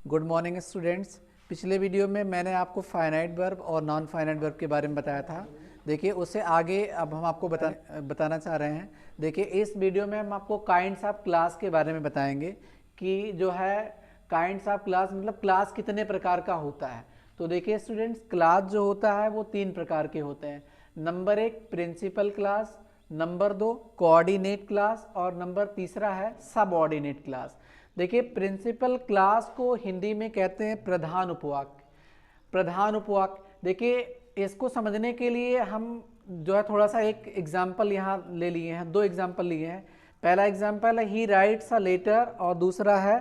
Good morning students. पिछले video में मैंने आपको फाइनाइट वर्ब और नॉन फाइनाइट वर्ब के बारे में बताया था। देखिए उससे आगे अब हम आपको बताना चाह रहे हैं। देखिए इस वीडियो में हम आपको काइंड्स ऑफ क्लास के बारे में बताएंगे कि जो है काइंड्स ऑफ क्लास मतलब क्लास कितने प्रकार का होता है। तो देखिए स्टूडेंट्स, क्लास जो होता है वो 3 प्रकार के होते हैं। Number 1 principal class, number 2 coordinate class और नंबर तीसरा है सबऑर्डिनेट क्लास। देखिए प्रिंसिपल क्लास को हिंदी में कहते हैं प्रधान उपवाक्य। प्रधान उपवाक्य देखिए इसको समझने के लिए हम जो है थोड़ा सा एक एग्जाम्पल यहाँ ले लिए हैं, 2 एग्जाम्पल लिए हैं। पहला एग्जाम्पल है ही राइट्स अ लेटर और दूसरा है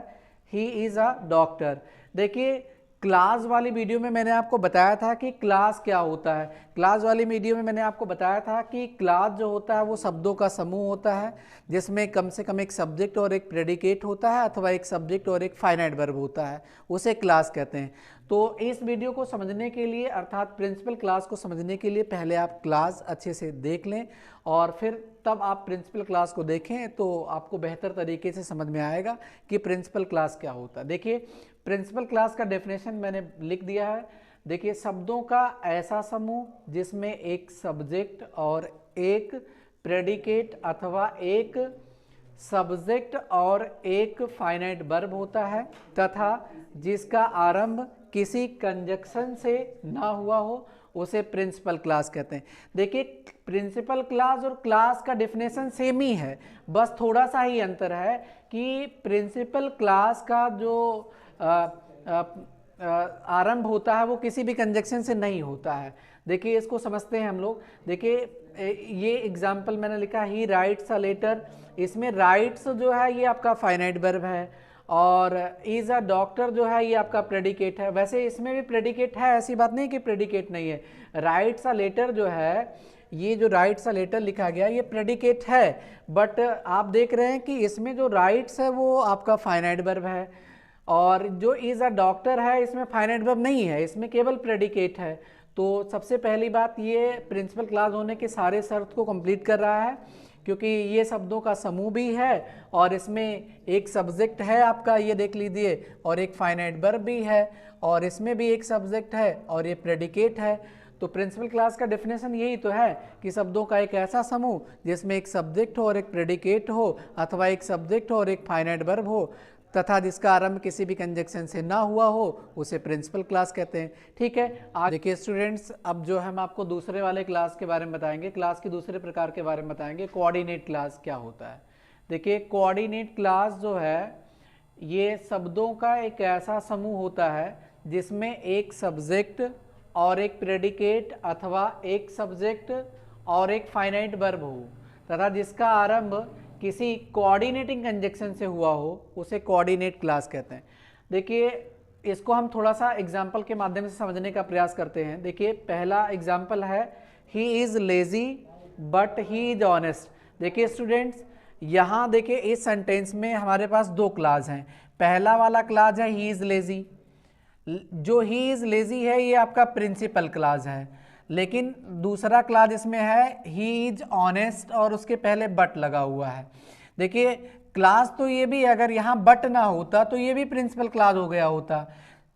ही इज अ डॉक्टर। देखिए क्लास वाली वीडियो में मैंने आपको बताया था कि क्लास क्या होता है। क्लास वाली वीडियो में मैंने आपको बताया था कि क्लास जो होता है वो शब्दों का समूह होता है जिसमें कम से कम एक सब्जेक्ट और एक प्रेडिकेट होता है अथवा एक सब्जेक्ट और एक फाइनाइट वर्ब होता है, उसे क्लास कहते हैं। तो इस वीडियो को समझने के लिए अर्थात प्रिंसिपल क्लास को समझने के लिए पहले आप क्लास अच्छे से देख लें और फिर तब आप प्रिंसिपल क्लास को देखें तो आपको बेहतर तरीके से समझ में आएगा कि प्रिंसिपल क्लास क्या होता है। देखिए प्रिंसिपल क्लास का डेफिनेशन मैंने लिख दिया है। देखिए शब्दों का ऐसा समूह जिसमें एक सब्जेक्ट और एक प्रेडिकेट अथवा एक सब्जेक्ट और एक फाइनाइट वर्ब होता है तथा जिसका आरंभ किसी कंजक्शन से ना हुआ हो उसे प्रिंसिपल क्लास कहते हैं। देखिए प्रिंसिपल क्लास और क्लास का डेफिनेशन सेम ही है, बस थोड़ा सा ही अंतर है कि प्रिंसिपल क्लास का जो आरंभ होता है वो किसी भी कंजक्शन से नहीं होता है। देखिए इसको समझते हैं हम लोग। देखिए ये एग्जाम्पल मैंने लिखा ही राइट्स अ लेटर, इसमें राइट्स जो है ये आपका फाइनाइट वर्ब है और इज अ डॉक्टर जो है ये आपका प्रेडिकेट है। वैसे इसमें भी प्रेडिकेट है, ऐसी बात नहीं कि प्रेडिकेट नहीं है। राइट्स अ लेटर जो है, ये जो राइट्स अ लेटर लिखा गया ये प्रेडिकेट है, बट आप देख रहे हैं कि इसमें जो राइट्स है वो आपका फाइनाइट वर्ब है और जो इज अ डॉक्टर है इसमें फाइनाइट वर्ब नहीं है, इसमें केवल प्रेडिकेट है। तो सबसे पहली बात ये प्रिंसिपल क्लास होने के सारे शर्त को कंप्लीट कर रहा है क्योंकि ये शब्दों का समूह भी है और इसमें एक सब्जेक्ट है आपका, ये देख लीजिए, और एक फाइनाइट वर्ब भी है और इसमें भी एक सब्जेक्ट है और ये प्रेडिकेट है। तो प्रिंसिपल क्लास का डेफिनेशन यही तो है कि शब्दों का एक ऐसा समूह जिसमें एक सब्जेक्ट हो और एक प्रेडिकेट हो अथवा एक सब्जेक्ट हो और एक फाइनाइट वर्ब हो तथा जिसका आरंभ किसी भी कंजक्शन से ना हुआ हो उसे प्रिंसिपल क्लास कहते हैं। ठीक है, आज देखिए स्टूडेंट्स, अब जो हम आपको दूसरे वाले क्लास के बारे में बताएंगे, क्लास के दूसरे प्रकार के बारे में बताएंगे, कोऑर्डिनेट क्लास क्या होता है। देखिए कोऑर्डिनेट क्लास जो है ये शब्दों का एक ऐसा समूह होता है जिसमें एक सब्जेक्ट और एक प्रेडिकेट अथवा एक सब्जेक्ट और एक फाइनाइट वर्ब हो तथा जिसका आरंभ किसी कोऑर्डिनेटिंग कंजक्शन से हुआ हो उसे कोऑर्डिनेट क्लास कहते हैं। देखिए इसको हम थोड़ा सा एग्जाम्पल के माध्यम से समझने का प्रयास करते हैं। देखिए पहला एग्जाम्पल है he is lazy but he is honest. देखिए स्टूडेंट्स, यहाँ देखिए इस सेंटेंस में हमारे पास 2 क्लास हैं। पहला वाला क्लास है ही इज लेजी, जो ही इज लेजी है ये आपका प्रिंसिपल क्लास है, लेकिन दूसरा क्लास इसमें है ही इज ऑनेस्ट और उसके पहले बट लगा हुआ है। देखिए क्लास तो ये भी, अगर यहाँ बट ना होता तो ये भी प्रिंसिपल क्लास हो गया होता,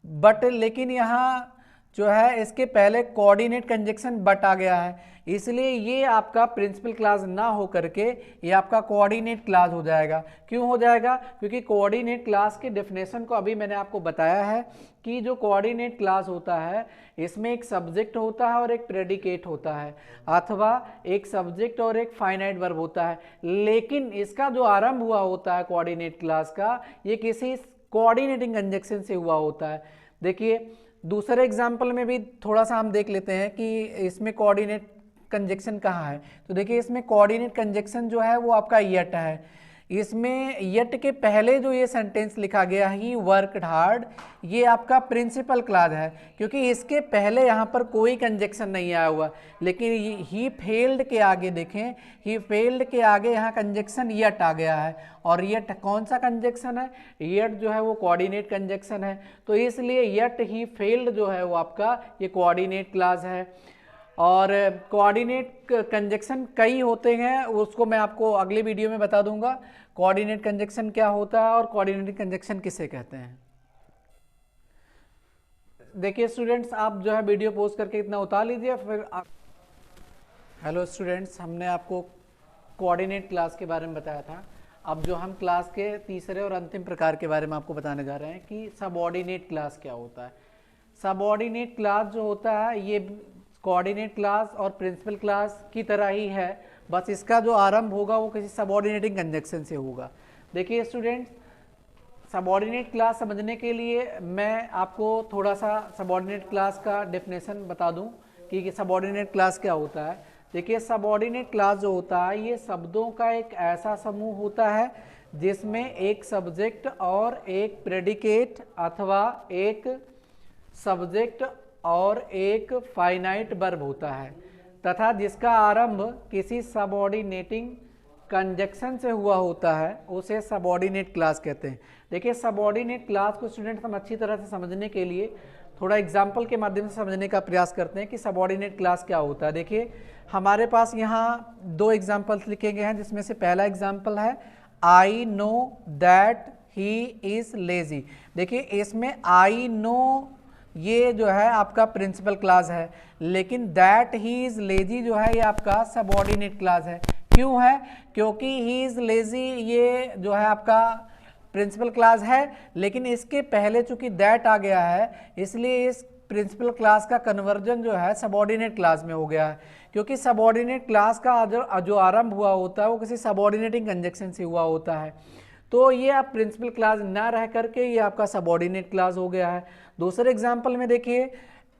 बट लेकिन यहाँ जो है इसके पहले कोऑर्डिनेट कंजक्शन बट आ गया है, इसलिए ये आपका प्रिंसिपल क्लास ना हो करके ये आपका कोऑर्डिनेट क्लास हो जाएगा। क्यों हो जाएगा? क्योंकि कोऑर्डिनेट क्लास के डेफिनेशन को अभी मैंने आपको बताया है कि जो कोऑर्डिनेट क्लास होता है इसमें एक सब्जेक्ट होता है और एक प्रेडिकेट होता है अथवा एक सब्जेक्ट और एक फाइनाइट वर्ब होता है, लेकिन इसका जो आरंभ हुआ होता है कोऑर्डिनेट क्लास का ये किसी कोऑर्डिनेटिंग कंजक्शन से हुआ होता है। देखिए दूसरे एग्जाम्पल में भी थोड़ा सा हम देख लेते हैं कि इसमें कोऑर्डिनेट कंजक्शन कहाँ है। तो देखिए इसमें कोऑर्डिनेट कंजक्शन जो है वो आपका यट है। इसमें यट के पहले जो ये सेंटेंस लिखा गया ही वर्कड हार्ड, ये आपका प्रिंसिपल क्लास है क्योंकि इसके पहले यहाँ पर कोई कंजक्शन नहीं आया हुआ, लेकिन ही फेल्ड के आगे देखें, ही फेल्ड के आगे यहाँ कंजक्शन यट आ गया है और यट कौन सा कंजक्शन है? यट जो है वो कोऑर्डिनेट कंजक्शन है, तो इसलिए यट ही फेल्ड जो है वो आपका ये कोऑर्डिनेट क्लास है। और कोऑर्डिनेट कंजक्शन कई होते हैं, उसको मैं आपको अगले वीडियो में बता दूंगा कोऑर्डिनेट कंजक्शन क्या होता है और कोऑर्डिनेट कंजक्शन किसे कहते हैं। देखिए स्टूडेंट्स, आप जो है वीडियो पोस्ट करके इतना उतार लीजिए, फिर आप। हेलो स्टूडेंट्स, हमने आपको कोऑर्डिनेट क्लास के बारे में बताया था। अब जो हम क्लास के तीसरे और अंतिम प्रकार के बारे में आपको बताने जा रहे हैं कि सबऑर्डिनेट क्लास क्या होता है। सबऑर्डिनेट क्लास जो होता है ये कोऑर्डिनेट क्लास और प्रिंसिपल क्लास की तरह ही है, बस इसका जो आरंभ होगा वो किसी सबऑर्डिनेटिंग कंजक्शन से होगा। देखिए स्टूडेंट्स, सबऑर्डिनेट क्लास समझने के लिए मैं आपको थोड़ा सा सबऑर्डिनेट क्लास का डेफिनेशन बता दूं कि सबऑर्डिनेट क्लास क्या होता है। देखिए सबऑर्डिनेट क्लास जो होता है ये शब्दों का एक ऐसा समूह होता है जिसमें एक सब्जेक्ट और एक प्रेडिकेट अथवा एक सब्जेक्ट और एक फाइनाइट वर्ब होता है तथा जिसका आरंभ किसी सबऑर्डिनेटिंग कंजक्शन से हुआ होता है, उसे सबऑर्डिनेट क्लास कहते हैं। देखिए सबऑर्डिनेट क्लास को स्टूडेंट्स हम अच्छी तरह से समझने के लिए थोड़ा एग्जाम्पल के माध्यम से समझने का प्रयास करते हैं कि सबऑर्डिनेट क्लास क्या होता है। देखिए हमारे पास यहाँ दो एग्जाम्पल्स लिखे गए हैं, जिसमें से पहला एग्जाम्पल है I know that he is lazy. देखिए इसमें आई नो ये जो है आपका प्रिंसिपल क्लास है, लेकिन दैट ही इज लेजी जो है ये आपका सबऑर्डिनेट क्लास है। क्यों है? क्योंकि ही इज लेजी ये जो है आपका प्रिंसिपल क्लास है, लेकिन इसके पहले चूंकि दैट आ गया है इसलिए इस प्रिंसिपल क्लास का कन्वर्जन जो है सबऑर्डिनेट क्लास में हो गया है। क्योंकि सबऑर्डिनेट क्लास का जो आरंभ हुआ होता है वो किसी सबऑर्डिनेटिंग कंजक्शन से हुआ होता है, तो ये आप प्रिंसिपल क्लास ना रह करके ये आपका सबऑर्डिनेट क्लास हो गया है। दूसरे एग्जाम्पल में देखिए,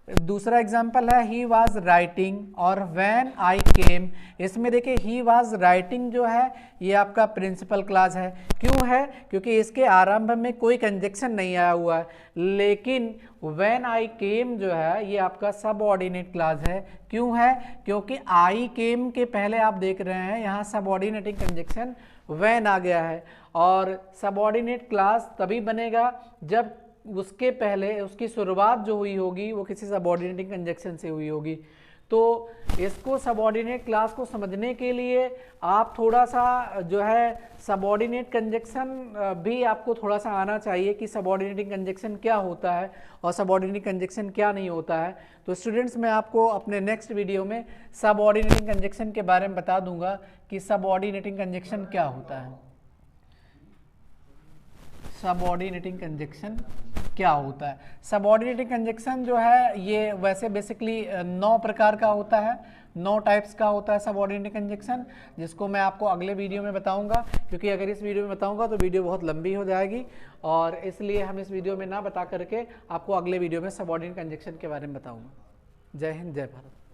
दूसरा एग्जाम्पल है ही वाज राइटिंग और व्हेन आई केम। इसमें देखिए ही वाज राइटिंग जो है ये आपका प्रिंसिपल क्लास है। क्यों है? क्योंकि इसके आरंभ में कोई कंजक्शन नहीं आया हुआ है, लेकिन व्हेन आई केम जो है ये आपका सबऑर्डिनेट क्लास है। क्यों है? क्योंकि आई केम के पहले आप देख रहे हैं यहाँ सबऑर्डिनेटिंग कंजक्शन व्हेन आ गया है, और सबऑर्डिनेट क्लास तभी बनेगा जब उसके पहले उसकी शुरुआत जो हुई होगी वो किसी सबऑर्डिनेटिंग कंजक्शन से हुई होगी। तो इसको सबऑर्डिनेट क्लास को समझने के लिए आप थोड़ा सा जो है सबऑर्डिनेट कंजक्शन भी आपको थोड़ा सा आना चाहिए कि सबऑर्डिनेटिंग कंजक्शन क्या होता है और सबऑर्डिनेटिंग कंजक्शन क्या नहीं होता है। तो स्टूडेंट्स, मैं आपको अपने नेक्स्ट वीडियो में सबऑर्डिनेटिंग कंजक्शन के बारे में बता दूंगा कि सबऑर्डिनेटिंग कंजक्शन क्या होता है। सबऑर्डिनेटिंग कंजक्शन क्या होता है? सबऑर्डिनेटिंग कंजक्शन जो है ये वैसे बेसिकली 9 प्रकार का होता है, 9 टाइप्स का होता है सबऑर्डिनेटिंग कंजक्शन, जिसको मैं आपको अगले वीडियो में बताऊंगा। क्योंकि अगर इस वीडियो में बताऊंगा तो वीडियो बहुत लंबी हो जाएगी, और इसलिए हम इस वीडियो में ना बता करके आपको अगले वीडियो में सबऑर्डिनेट कंजक्शन के बारे में बताऊंगा। जय हिंद, जय भारत।